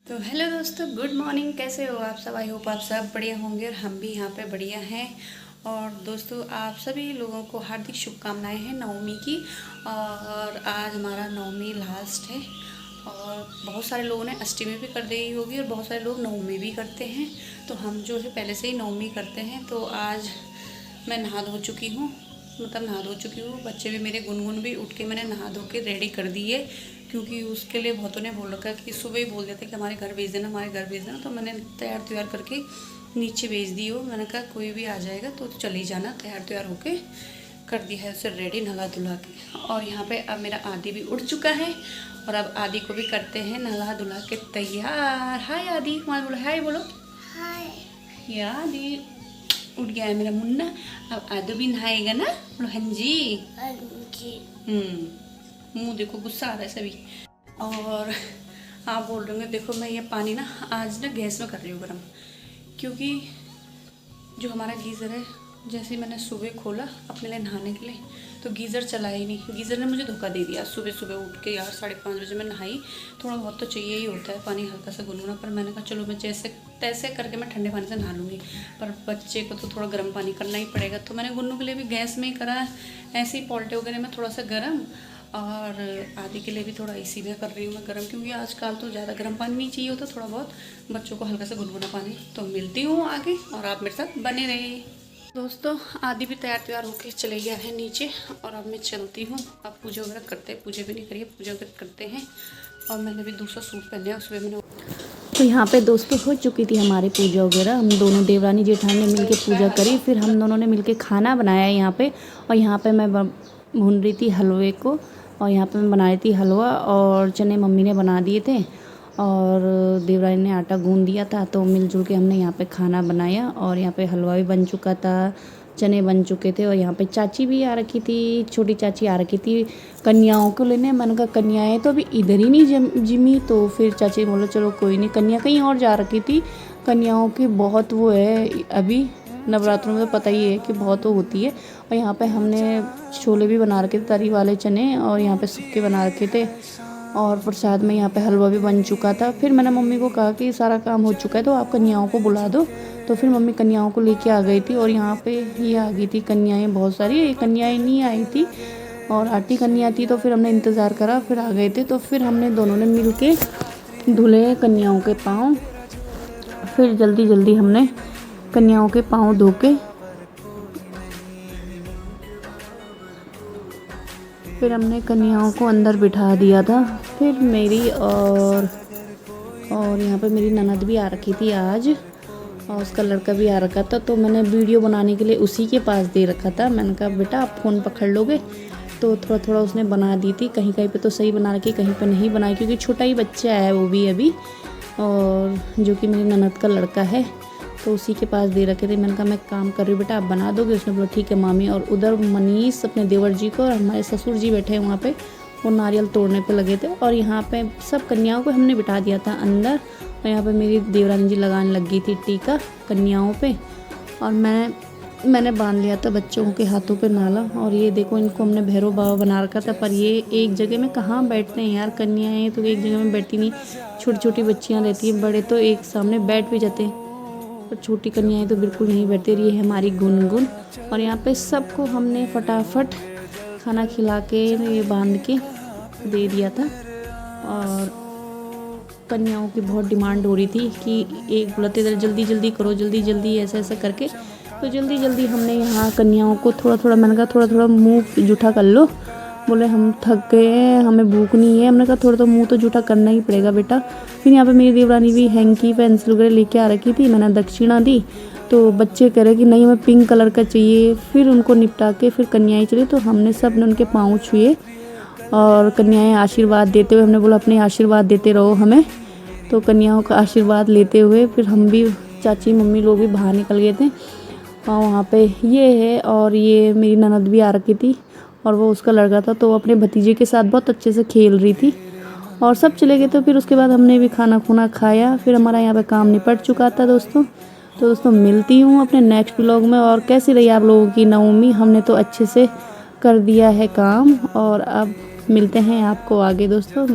तो हेलो दोस्तों, good morning. कैसे हो आप सब? आई होप आप सब बढ़िया होंगे और हम भी यहाँ पे बढ़िया हैं। और दोस्तों, आप सभी लोगों को हार्दिक शुभकामनाएं हैं नवमी की। और आज हमारा नवमी लास्ट है और बहुत सारे लोगों ने अष्टमी भी कर दी होगी और बहुत सारे लोग नवमी भी करते हैं। तो हम जो है पहले से ही नवमी करते हैं। तो आज मैं नहा धो चुकी हूँ, बच्चे भी मेरे, गुनगुन भी उठ के मैंने नहा धो के रेडी कर दी है, क्योंकि उसके लिए बहुतों ने बोल रखा है कि सुबह ही बोल देते कि हमारे घर भेज देना, तो मैंने तैयार करके नीचे भेज दी हो। मैंने कहा कोई भी आ जाएगा तो चली जाना, तैयार होके कर दिया है उसे रेडी नहला धुला के। और यहाँ पे अब मेरा आदि भी उठ चुका है और अब आदि को भी करते हैं नहला धुला के तैयार। हाय आदि, वहाँ बोलो हाय, बोलो हाय। ये आदि उठ गया है मेरा मुन्ना। अब आदि भी नहाएगा ना, बोलो हाँ जी। मुँह देखो, गुस्सा आ रहा है सभी। और आप बोल रहे होंगे, देखो मैं ये पानी ना आज ना गैस में कर रही हूँ गर्म, क्योंकि जो हमारा गीज़र है, जैसे ही मैंने सुबह खोला अपने लिए नहाने के लिए तो गीज़र चला ही नहीं। गीज़र ने मुझे धोखा दे दिया। सुबह उठ के यार 5:30 बजे मैं नहाई। थोड़ा बहुत तो चाहिए ही होता है पानी, हल्का सा गुनगुना। पर मैंने कहा चलो मैं जैसे तैसे करके मैं ठंडे पानी से नहा लूँगी, पर बच्चे को तो थोड़ा गर्म पानी करना ही पड़ेगा। तो मैंने गुन्नू के लिए भी गैस में ही करा, ऐसे ही पॉल्टे वगैरह में थोड़ा सा गर्म, और आदि के लिए भी थोड़ा इसी में कर रही हूँ मैं गर्म, क्योंकि आजकल तो ज़्यादा गर्म पानी नहीं चाहिए होता, थोड़ा बहुत बच्चों को हल्का सा गुनगुना पानी। तो मिलती हूँ आगे और आप मेरे साथ बने रहिए। दोस्तों, आदि भी तैयार होके चले गया है नीचे और अब मैं चलती हूँ। अब पूजा वगैरह करते हैं, पूजा भी नहीं करिए, पूजा वगैरह करते हैं। और मैंने भी दूसरा सूट पहना है, उसमें मैंने तो यहाँ पे दोस्तों हो चुकी थी हमारी पूजा वगैरह। हम दोनों देवरानी जेठानी ने मिलके पूजा करी, फिर हम दोनों ने मिलके खाना बनाया यहाँ पे। और यहाँ पे मैं भून रही थी हलवे को, और यहाँ पे मैं बना रही थी हलवा, और चने मम्मी ने बना दिए थे और देवरानी ने आटा गूंद दिया था। तो मिलजुल के हमने यहाँ पे खाना बनाया और यहाँ पे हलवा भी बन चुका था, चने बन चुके थे। और यहाँ पे चाची भी आ रखी थी, छोटी चाची आ रखी थी कन्याओं को लेने। मैंने कहा कन्याएँ तो अभी इधर ही नहीं जिमी। तो फिर चाची बोले चलो कोई नहीं, कन्या कहीं और जा रखी थी। कन्याओं की बहुत वो है, अभी नवरात्रों में तो पता ही है कि बहुत वो होती है। और यहाँ पे हमने छोले भी बना रखे थे, तरी वाले चने, और यहाँ पे सुक्के बना रखे थे। और प्रसाद में यहाँ पे हलवा भी बन चुका था। फिर मैंने मम्मी को कहा कि सारा काम हो चुका है तो आप कन्याओं को बुला दो। तो फिर मम्मी कन्याओं को लेके आ गई थी, और यहाँ पे ये आ गई थी कन्याएं बहुत सारी। ये कन्याएं नहीं आई थी और आटी कन्या थी, तो फिर हमने इंतज़ार करा, फिर आ गए थे। तो फिर हमने दोनों ने मिल के धुले कन्याओं के पाँव। फिर जल्दी हमने कन्याओं के पाँव धो के फिर हमने कन्याओं को अंदर बिठा दिया था। फिर मेरी और यहाँ पे मेरी ननद भी आ रखी थी आज, और उसका लड़का भी आ रखा था। तो मैंने वीडियो बनाने के लिए उसी के पास दे रखा था। मैंने कहा बेटा आप फ़ोन पकड़ लोगे। तो थोड़ा उसने बना दी थी, कहीं पे तो सही बना रखी, कहीं पे नहीं बनाई, क्योंकि छोटा ही बच्चा है वो भी अभी, और जो कि मेरी ननद का लड़का है। तो उसी के पास दे रखे थे। मैंने कहा मैं काम कर रही हूँ बेटा, आप बना दोगे? उसने बोला ठीक है मामी। और उधर मनीष अपने देवर जी को और हमारे ससुर जी बैठे हैं वहाँ पे, वो नारियल तोड़ने पे लगे थे। और यहाँ पे सब कन्याओं को हमने बिठा दिया था अंदर, और यहाँ पे मेरी देवरानी जी लगाने लग गई थी टीका कन्याओं पे, और मैंने बांध लिया था बच्चों के हाथों पे नाला। और ये देखो, इनको हमने भैरव बाबा बना रखा था, पर ये एक जगह में कहाँ बैठते हैं यार। कन्याएँ तो एक जगह में बैठती नहीं, छोटी बच्चियाँ रहती हैं, बड़े तो एक सामने बैठ भी जाते हैं, पर छोटी कन्याएं तो बिल्कुल नहीं बैठती। रही है हमारी गुनगुन। और यहाँ पे सबको हमने फटाफट खाना खिला के ये बांध के दे दिया था। और कन्याओं की बहुत डिमांड हो रही थी कि एक बुलाते थे जल्दी करो, जल्दी ऐसे करके। तो जल्दी हमने यहाँ कन्याओं को थोड़ा, मैंने कहा थोड़ा मुँह जूठा कर लो। बोले हम थक गए हैं, हमें भूख नहीं है। हमने कहा थोड़ा तो मुँह तो जूठा करना ही पड़ेगा बेटा। फिर यहाँ पे मेरी देवरानी भी हैंकी पेंसिल वगैरह लेके आ रखी थी, मैंने दक्षिणा दी। तो बच्चे कह रहे कि नहीं हमें पिंक कलर का चाहिए। फिर उनको निपटा के फिर कन्याएं चली, तो हमने सब ने उनके पाँव छुए और कन्याएं आशीर्वाद देते हुए, हमने बोला अपने आशीर्वाद देते रहो हमें। तो कन्याओं का आशीर्वाद लेते हुए फिर हम भी, चाची मम्मी लोग भी बाहर निकल गए थे। और वहाँ पे ये है, और ये मेरी ननद भी आ रखी थी और वो उसका लड़का था, तो वो अपने भतीजे के साथ बहुत अच्छे से खेल रही थी। और सब चले गए। तो फिर उसके बाद हमने भी खाना खाया। फिर हमारा यहाँ पे काम निपट चुका था दोस्तों। तो दोस्तों मिलती हूँ अपने नेक्स्ट व्लॉग में। और कैसी रही आप लोगों की नवमी? हमने तो अच्छे से कर दिया है काम, और अब मिलते हैं आपको आगे दोस्तों।